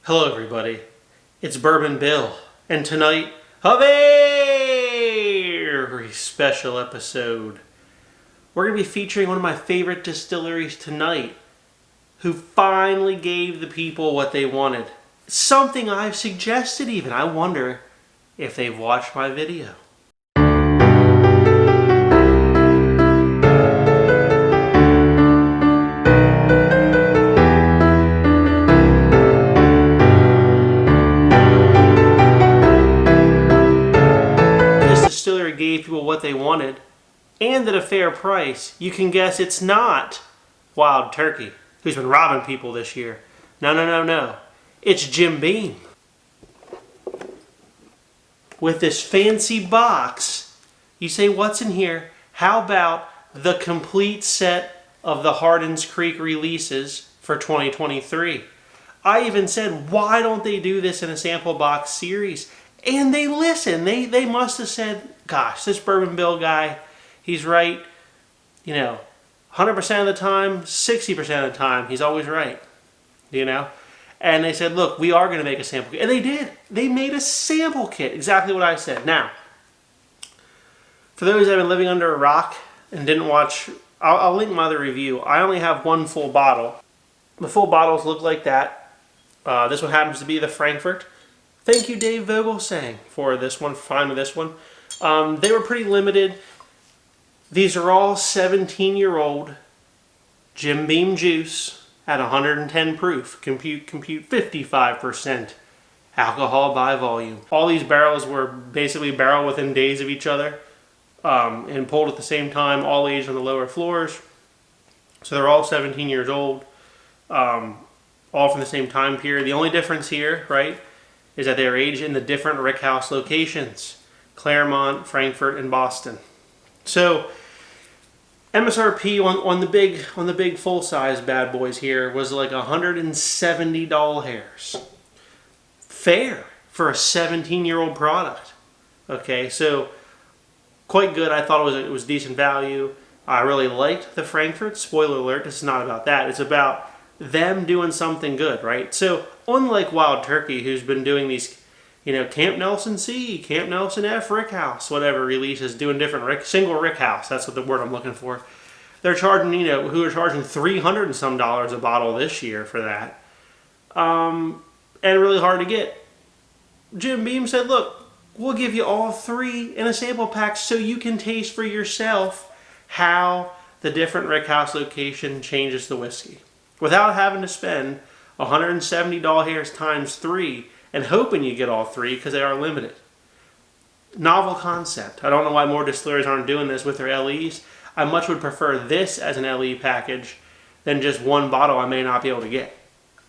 Hello everybody, it's Bourbon Bill, and tonight, a very special episode. We're going to be featuring one of my favorite distilleries tonight, who finally gave the people what they wanted. Something I've suggested even. I wonder if they've watched my video. Gave people what they wanted and at a fair price. You can guess it's not Wild Turkey, who's been robbing people this year. No. It's Jim Beam. With this fancy box, you say, what's in here? How about the complete set of the Hardins Creek releases for 2023? I even said, why don't they do this in a sample box series? And they listen. They must have said, gosh, this Bourbon Bill guy, he's right. 100% of the time, 60% of the time, he's always right. And they said, look, we are going to make a sample kit. And they did. They made a sample kit. Exactly what I said. Now, for those that have been living under a rock and didn't watch, I'll link my other review. I only have one full bottle. The full bottles look like that. This one happens to be the Frankfort. Thank you, Dave Vogelsang, for this one, fine with this one. They were pretty limited. These are all 17-year-old Jim Beam juice at 110 proof. Compute 55% alcohol by volume. All these barrels were basically barrel within days of each other and pulled at the same time, all aged on the lower floors. So they're all 17 years old, all from the same time period. The only difference here, right, is that they are aged in the different rickhouse locations. Clermont, Frankfort, and Boston. So MSRP on the big full size bad boys here was like $170. Fair for a 17-year-old product. Okay, so quite good. I thought it was decent value. I really liked the Frankfurt. Spoiler alert, this is not about that. It's about them doing something good, right? So unlike Wild Turkey, who's been doing these, Camp Nelson C, Camp Nelson F, Rickhouse, whatever releases, doing different single Rickhouse. That's what the word I'm looking for. They're charging, who are charging $300 and some a bottle this year for that, and really hard to get. Jim Beam said, "Look, we'll give you all three in a sample pack so you can taste for yourself how the different Rickhouse location changes the whiskey, without having to spend $170 times 3 and hoping you get all three because they are limited." Novel concept. I don't know why more distilleries aren't doing this with their LEs. I much would prefer this as an LE package than just one bottle I may not be able to get.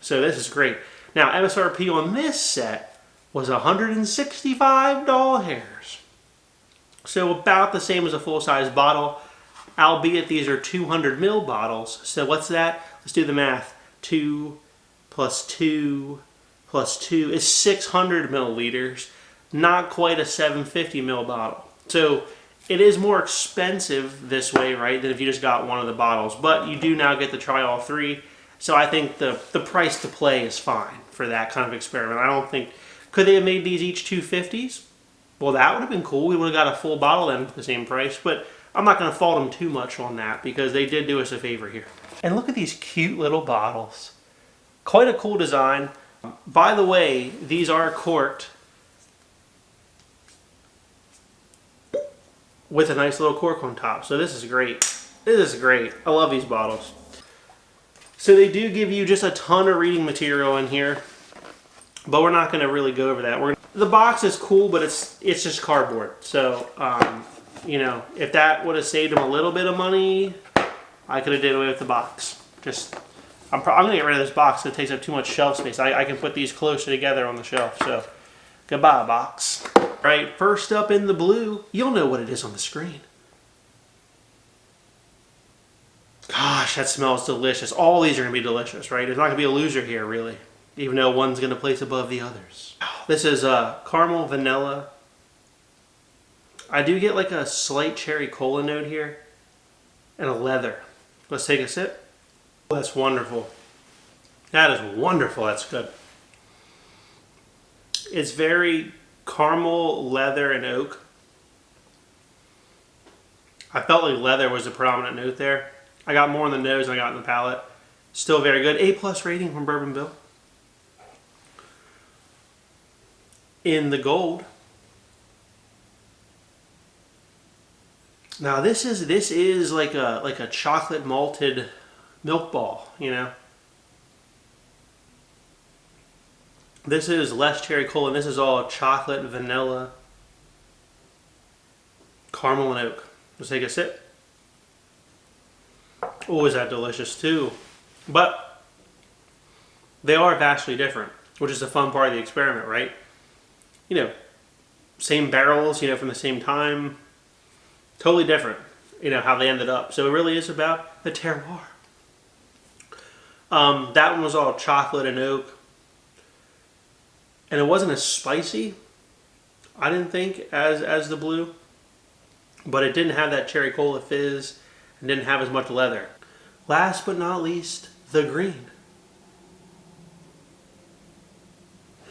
So this is great. Now, MSRP on this set was $165. So about the same as a full-size bottle, albeit these are 200 ml bottles. So what's that? Let's do the math. 2 plus 2 plus 2 is 600 milliliters, not quite a 750 ml bottle. So it is more expensive this way, right, than if you just got one of the bottles. But you do now get to try all three. So I think the price to play is fine for that kind of experiment. I don't think, could they have made these each 250s? Well, that would have been cool. We would have got a full bottle then for the same price. But I'm not going to fault them too much on that because they did do us a favor here. And look at these cute little bottles. Quite a cool design. By the way, these are corked with a nice little cork on top. So this is great. This is great. I love these bottles. So they do give you just a ton of reading material in here, but we're not going to really go over that. The box is cool, but it's just cardboard. So, if that would have saved them a little bit of money, I could have did away with the box. I'm going to get rid of this box because it takes up too much shelf space. I can put these closer together on the shelf. So, goodbye, box. All right, first up in the blue, you'll know what it is on the screen. Gosh, that smells delicious. All these are going to be delicious, right? There's not going to be a loser here, really, even though one's going to place above the others. This is caramel vanilla. I do get like a slight cherry cola note here and a leather. Let's take a sip. That's wonderful. That is wonderful. That's good. It's very caramel, leather, and oak. I felt like leather was a prominent note there. I got more in the nose than I got in the palate. Still very good. A+ rating from Bourbon Bill. In the gold. Now this is like a chocolate malted milk ball, you know. This is less cherry cola, and this is all chocolate, vanilla, caramel, and oak. Let's take a sip. Oh, is that delicious too? But they are vastly different, which is the fun part of the experiment, right? You know, same barrels, you know, from the same time. Totally different, you know, how they ended up. So it really is about the terroir. That one was all chocolate and oak. And it wasn't as spicy, I didn't think, as the blue. But it didn't have that cherry cola fizz and didn't have as much leather. Last but not least, the green.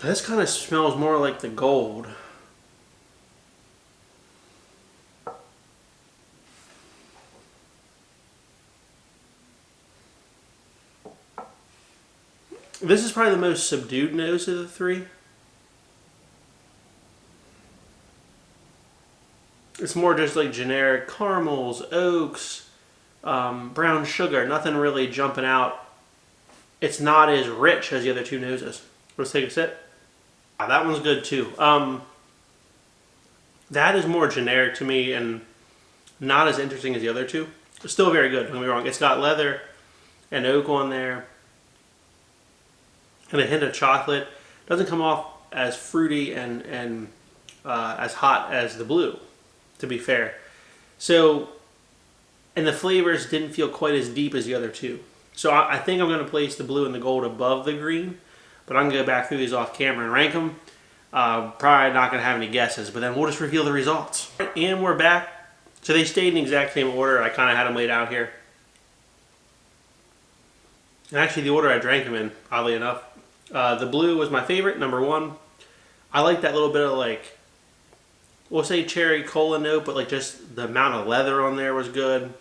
This kind of smells more like the gold. This is probably the most subdued nose of the three. It's more just like generic caramels, oaks, brown sugar. Nothing really jumping out. It's not as rich as the other two noses. Let's take a sip. That one's good too. That is more generic to me and not as interesting as the other two. It's still very good, don't get me wrong. It's got leather and oak on there. And a hint of chocolate. Doesn't come off as fruity and as hot as the blue, to be fair. So, and the flavors didn't feel quite as deep as the other two. So I think I'm going to place the blue and the gold above the green, but I'm going to go back through these off camera and rank them. Probably not going to have any guesses, but then we'll just reveal the results. And we're back. So they stayed in the exact same order. I kind of had them laid out here. And actually the order I drank them in, oddly enough. The blue was my favorite, number one. I like that little bit of like, we'll say cherry cola note, but like just the amount of leather on there was good.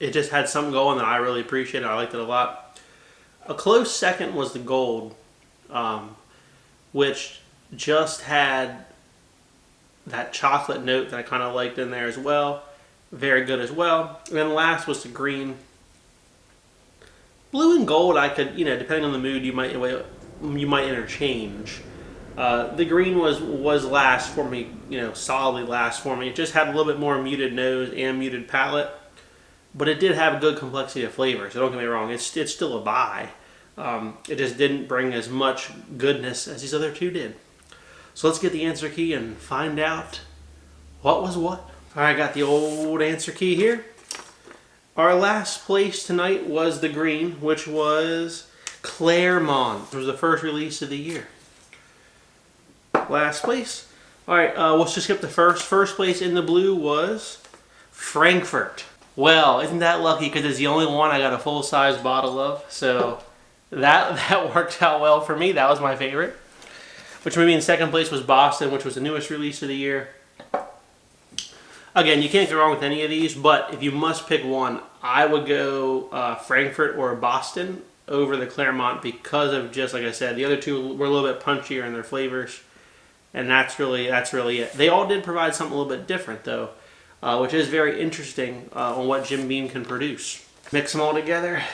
It just had something going that I really appreciated. I liked it a lot. A close second was the gold, which just had that chocolate note that I kind of liked in there as well. Very good as well. And then last was the green. Blue and gold, I could, you know, depending on the mood, you might interchange. The green was last for me, you know, solidly last for me. It just had a little bit more muted nose and muted palate, but it did have a good complexity of flavor. So don't get me wrong, it's still a buy. It just didn't bring as much goodness as these other two did. So let's get the answer key and find out what was what. All right, I got the old answer key here. Our last place tonight was the green, which was Clermont. It was the first release of the year. Last place. All right, let's just skip the first. First place in the blue was Frankfort. Well, isn't that lucky? Because it's the only one I got a full-size bottle of. So that worked out well for me. That was my favorite. Which would mean in second place was Boston, which was the newest release of the year. Again, you can't go wrong with any of these, but if you must pick one, I would go Frankfort or Boston over the Clermont because of just, like I said, the other two were a little bit punchier in their flavors, and that's really it. They all did provide something a little bit different, though, which is very interesting on what Jim Beam can produce. Mix them all together,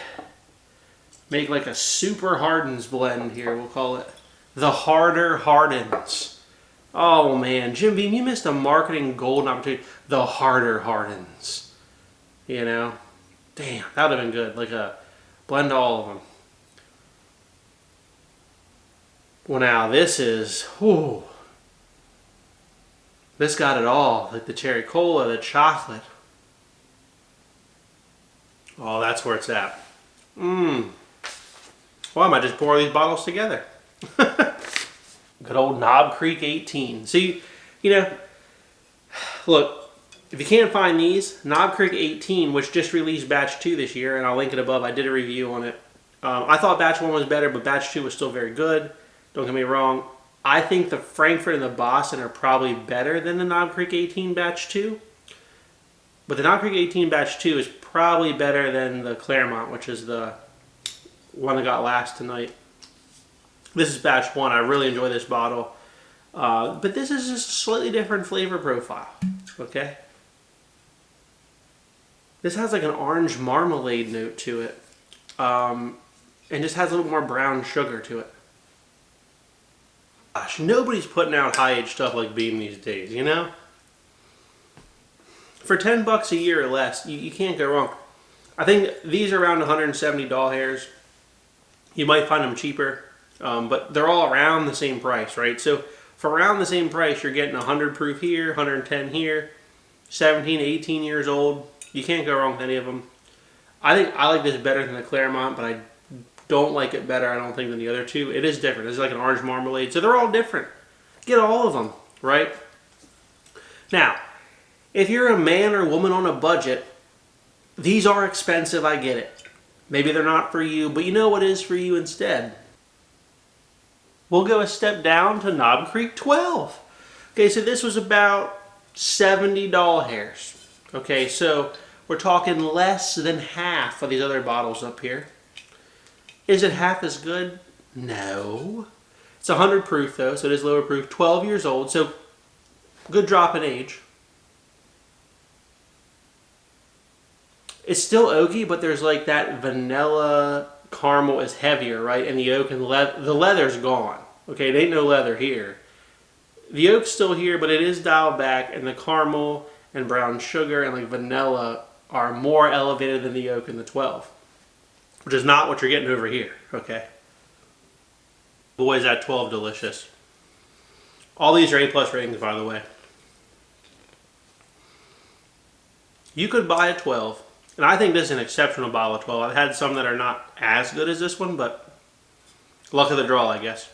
make like a super Hardins blend here, we'll call it. The Harder Hardins. Oh man, Jim Beam, you missed a marketing golden opportunity. The Harder Hardins. You know? Damn, that would have been good. Like a blend all of them. Well now, this is, whew. This got it all. Like the cherry cola, the chocolate. Oh, that's where it's at. Well, I might just pour these bottles together. Good old Knob Creek 18. So, you know, look, if you can't find these, Knob Creek 18, which just released batch 2 this year, and I'll link it above, I did a review on it. I thought batch 1 was better, but batch 2 was still very good. Don't get me wrong. I think the Frankfort and the Boston are probably better than the Knob Creek 18 Batch 2. But the Knob Creek 18 Batch 2 is probably better than the Clermont, which is the one that got last tonight. This is Batch 1. I really enjoy this bottle. But this is just a slightly different flavor profile. Okay? This has like an orange marmalade note to it. And just has a little more brown sugar to it. Gosh, nobody's putting out high-age stuff like Beam these days, you know? For $10 a year or less, you can't go wrong. I think these are around 170 doll hairs. You might find them cheaper, but they're all around the same price, right? So for around the same price, you're getting 100 proof here, 110 here, 17, 18 years old. You can't go wrong with any of them. I think I like this better than the Clermont, but I don't like it better, I don't think, than the other two. It is different. It's like an orange marmalade. So they're all different. Get all of them, right? Now, if you're a man or woman on a budget, these are expensive, I get it. Maybe they're not for you, but you know what is for you instead. We'll go a step down to Knob Creek 12. Okay, so this was about 70 doll hairs. Okay, so we're talking less than half of these other bottles up here. Is it half as good? No. It's 100 proof though, so it is lower proof. 12 years old, so good drop in age. It's still oaky, but there's like that vanilla caramel is heavier, right? And the oak and the leather's gone. Okay, it ain't no leather here. The oak's still here, but it is dialed back, and the caramel and brown sugar and like vanilla are more elevated than the oak in the 12. Which is not what you're getting over here, okay? Boy, is that 12 delicious. All these are A+ ratings, by the way. You could buy a 12, and I think this is an exceptional bottle of 12. I've had some that are not as good as this one, but luck of the draw, I guess.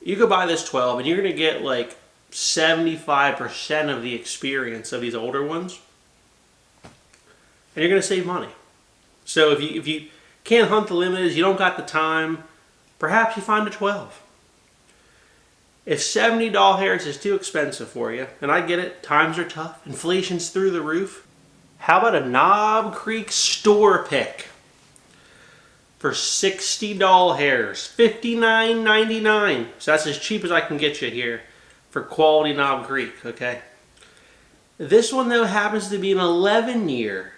You could buy this 12, and you're going to get like 75% of the experience of these older ones, and you're going to save money. So if you can't hunt the limiteds, you don't got the time, perhaps you find a 12. If 70 doll hairs is too expensive for you, and I get it, times are tough, inflation's through the roof, how about a Knob Creek store pick for 60 doll hairs, $59.99. So that's as cheap as I can get you here for quality Knob Creek, okay? This one though happens to be an 11-year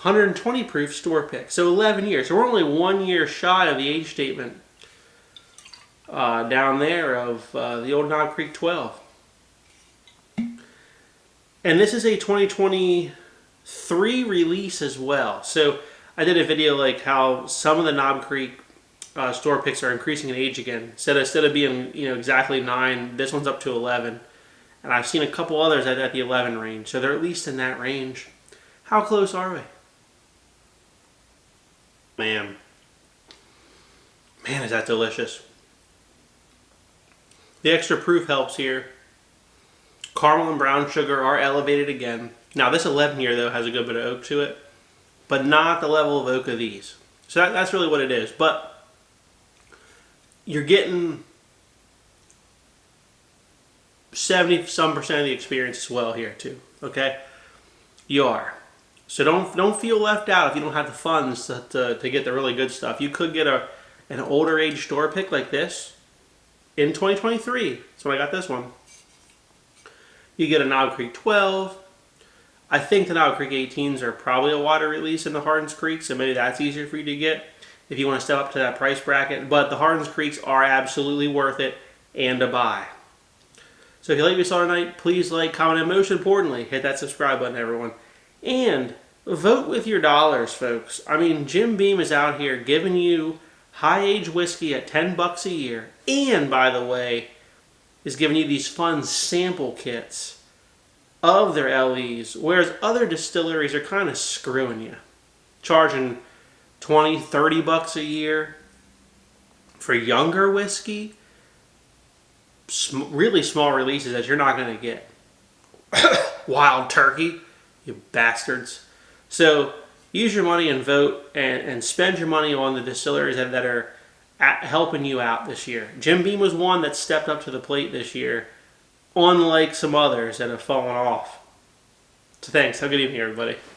120 proof store pick. So 11 years. So we're only 1 year shy of the age statement down there of the old Knob Creek 12. And this is a 2023 release as well. So I did a video like how some of the Knob Creek store picks are increasing in age again. Instead of being exactly 9, this one's up to 11. And I've seen a couple others at the 11 range. So they're at least in that range. How close are we? Man, is that delicious. The extra proof helps here. Caramel and brown sugar are elevated again. Now this 11 year though has a good bit of oak to it, but not the level of oak of these. So that's really what it is. But you're getting 70-some% of the experience as well here too, okay? You are. So don't feel left out if you don't have the funds to get the really good stuff. You could get an older age store pick like this in 2023. That's when I got this one. You get a Knob Creek 12. I think the Knob Creek 18s are probably a water release in the Hardins Creek, so maybe that's easier for you to get if you want to step up to that price bracket. But the Hardins Creeks are absolutely worth it and a buy. So if you like what you saw tonight, please like, comment, and most importantly, hit that subscribe button, everyone. And vote with your dollars, folks. I mean, Jim Beam is out here giving you high-age whiskey at $10 a year. And, by the way, is giving you these fun sample kits of their LEs. Whereas other distilleries are kind of screwing you. Charging $20, $30 a year for younger whiskey. Really small releases that you're not going to get. Wild turkey. You bastards. So use your money and vote and spend your money on the distilleries that are helping you out this year. Jim Beam was one that stepped up to the plate this year, unlike some others that have fallen off. So thanks. Have a good evening, everybody.